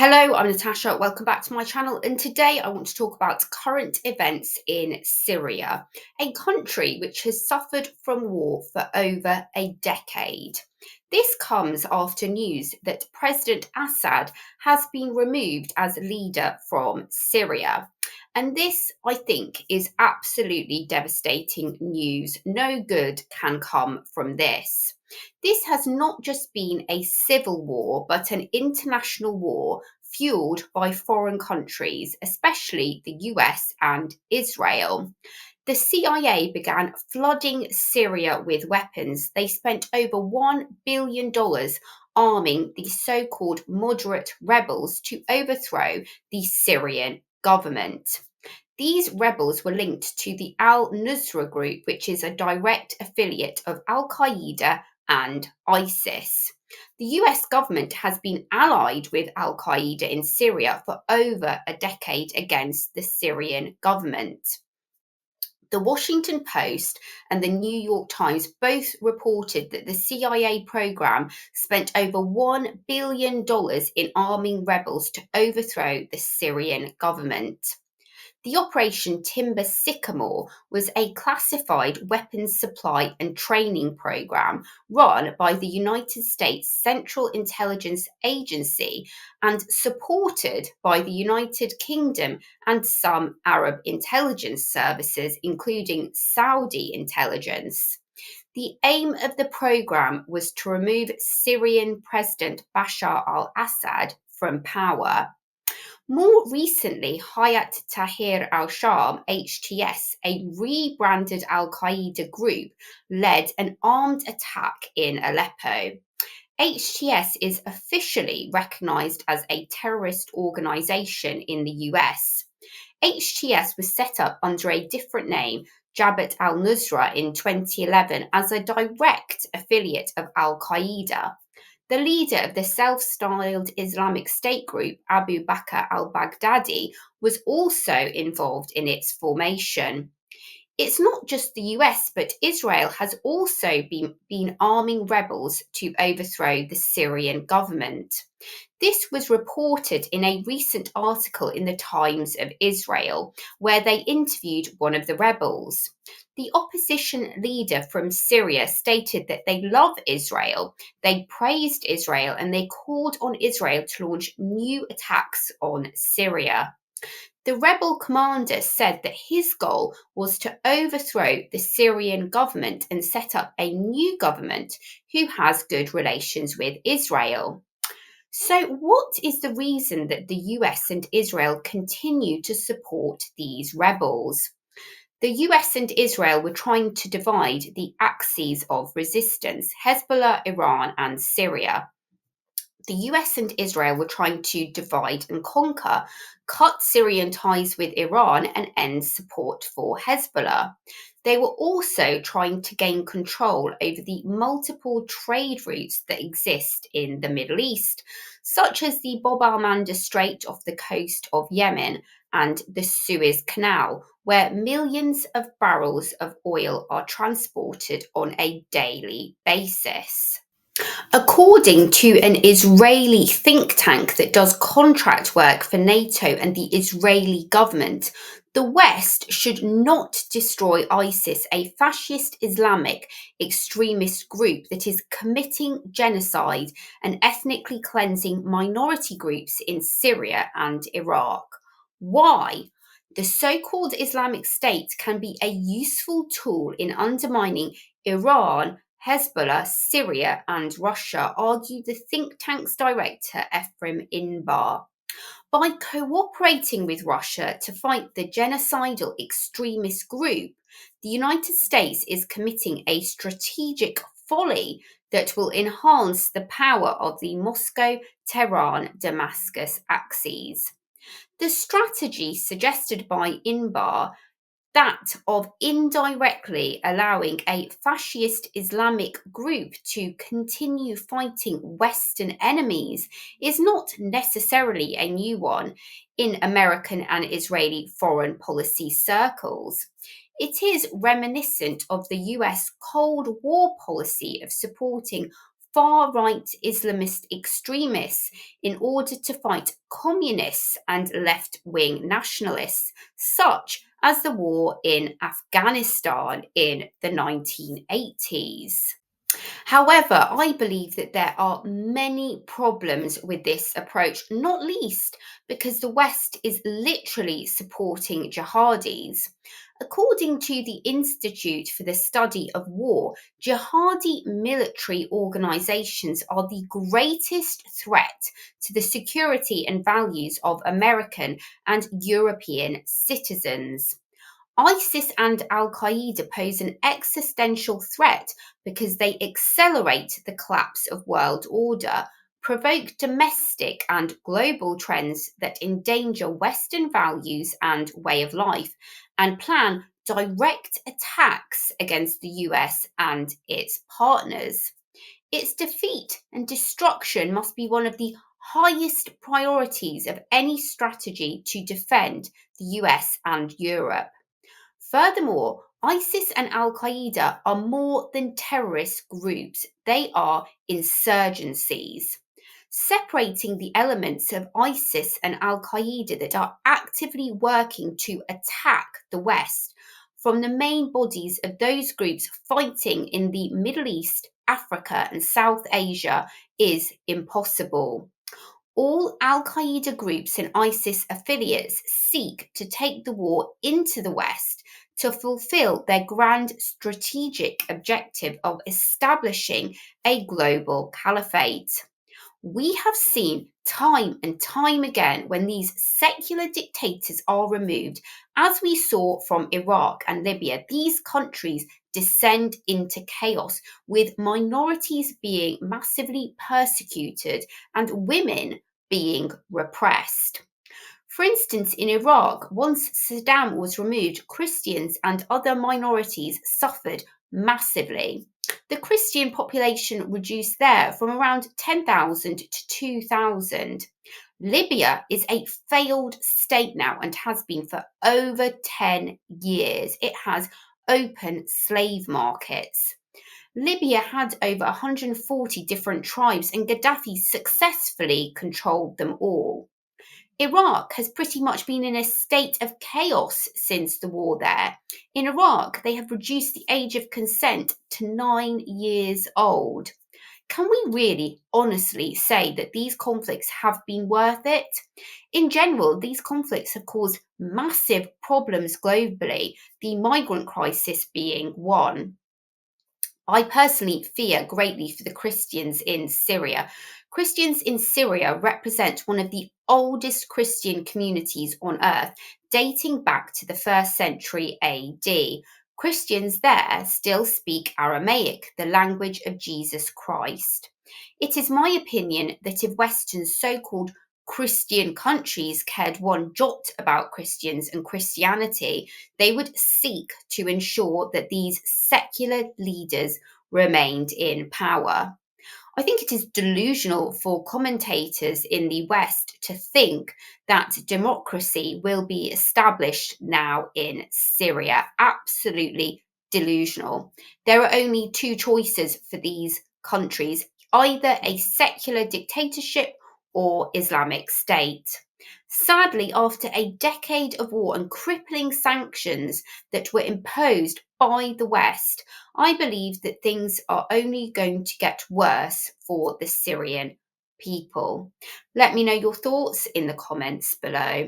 Hello, I'm Natasha. Welcome back to my channel. And today I want to talk about current events in Syria, a country which has suffered from war for over a decade. This comes after news that President Assad has been removed as leader from Syria. And this, I think, is absolutely devastating news. No good can come from this. This has not just been a civil war, but an international war fueled by foreign countries, especially the US and Israel. The CIA began flooding Syria with weapons. They spent over $1 billion arming the so called moderate rebels to overthrow the Syrian government. These rebels were linked to the Al Nusra Group, which is a direct affiliate of Al Qaeda and ISIS. The US government has been allied with Al Qaeda in Syria for over a decade against the Syrian government. The Washington Post and the New York Times both reported that the CIA program spent over $1 billion in arming rebels to overthrow the Syrian government. The Operation Timber Sycamore was a classified weapons supply and training program run by the United States Central Intelligence Agency and supported by the United Kingdom and some Arab intelligence services, including Saudi intelligence. The aim of the program was to remove Syrian President Bashar al-Assad from power. More recently, Hayat Tahrir al-Sham, HTS, a rebranded al-Qaeda group, led an armed attack in Aleppo. HTS is officially recognized as a terrorist organization in the US. HTS was set up under a different name, Jabhat al-Nusra, in 2011 as a direct affiliate of al-Qaeda. The leader of the self-styled Islamic State group, Abu Bakr al-Baghdadi, was also involved in its formation. It's not just the US, but Israel has also been arming rebels to overthrow the Syrian government. This was reported in a recent article in the Times of Israel, where they interviewed one of the rebels. The opposition leader from Syria stated that they love Israel, they praised Israel, and they called on Israel to launch new attacks on Syria. The rebel commander said that his goal was to overthrow the Syrian government and set up a new government who has good relations with Israel. So, what is the reason that the US and Israel continue to support these rebels? The US and Israel were trying to divide the axes of resistance, Hezbollah, Iran, and Syria. The US and Israel were trying to divide and conquer, cut Syrian ties with Iran, and end support for Hezbollah. They were also trying to gain control over the multiple trade routes that exist in the Middle East, such as the Bab al-Mandeb Strait off the coast of Yemen and the Suez Canal, where millions of barrels of oil are transported on a daily basis. According to an Israeli think tank that does contract work for NATO and the Israeli government, the West should not destroy ISIS, a fascist Islamic extremist group that is committing genocide and ethnically cleansing minority groups in Syria and Iraq. Why? The so called Islamic State can be a useful tool in undermining Iran, Hezbollah, Syria, and Russia, argued the think tank's director Ephraim Inbar. By cooperating with Russia to fight the genocidal extremist group, the United States is committing a strategic folly that will enhance the power of the Moscow, Tehran, Damascus axes. The strategy suggested by Inbar, that of indirectly allowing a fascist Islamic group to continue fighting Western enemies, is not necessarily a new one in American and Israeli foreign policy circles. It is reminiscent of the US Cold War policy of supporting far-right Islamist extremists in order to fight communists and left-wing nationalists, such as the war in Afghanistan in the 1980s. However, I believe that there are many problems with this approach, not least because the West is literally supporting jihadis. According to the Institute for the Study of War, jihadi military organizations are the greatest threat to the security and values of American and European citizens. ISIS and Al Qaeda pose an existential threat because they accelerate the collapse of world order, provoke domestic and global trends that endanger Western values and way of life, and plan direct attacks against the US and its partners. Its defeat and destruction must be one of the highest priorities of any strategy to defend the US and Europe. Furthermore, ISIS and Al Qaeda are more than terrorist groups, they are insurgencies. Separating the elements of ISIS and Al Qaeda that are actively working to attack the West from the main bodies of those groups fighting in the Middle East, Africa, and South Asia is impossible. All Al Qaeda groups and ISIS affiliates seek to take the war into the West to fulfill their grand strategic objective of establishing a global caliphate. We have seen time and time again when these secular dictators are removed, as we saw from Iraq and Libya, these countries descend into chaos, with minorities being massively persecuted and women being repressed. For instance, in Iraq, once Saddam was removed, Christians and other minorities suffered massively. The Christian population reduced there from around 10,000 to 2,000. Libya is a failed state now and has been for over 10 years. It has open slave markets. Libya had over 140 different tribes, and Gaddafi successfully controlled them all. Iraq has pretty much been in a state of chaos since the war there. In Iraq, they have reduced the age of consent to 9 years old. Can we really honestly say that these conflicts have been worth it? In general, these conflicts have caused massive problems globally, the migrant crisis being one. I personally fear greatly for the Christians in Syria. Christians in Syria represent one of the oldest Christian communities on earth, dating back to the 1st century AD. Christians there still speak Aramaic, the language of Jesus Christ. It is my opinion that if Western so called Christian countries cared one jot about Christians and Christianity, they would seek to ensure that these secular leaders remained in power. I think it is delusional for commentators in the West to think that democracy will be established now in Syria. Absolutely delusional. There are only two choices for these countries, either a secular dictatorship or Islamic State. Sadly, after a decade of war and crippling sanctions that were imposed by the West, I believe that things are only going to get worse for the Syrian people. Let me know your thoughts in the comments below.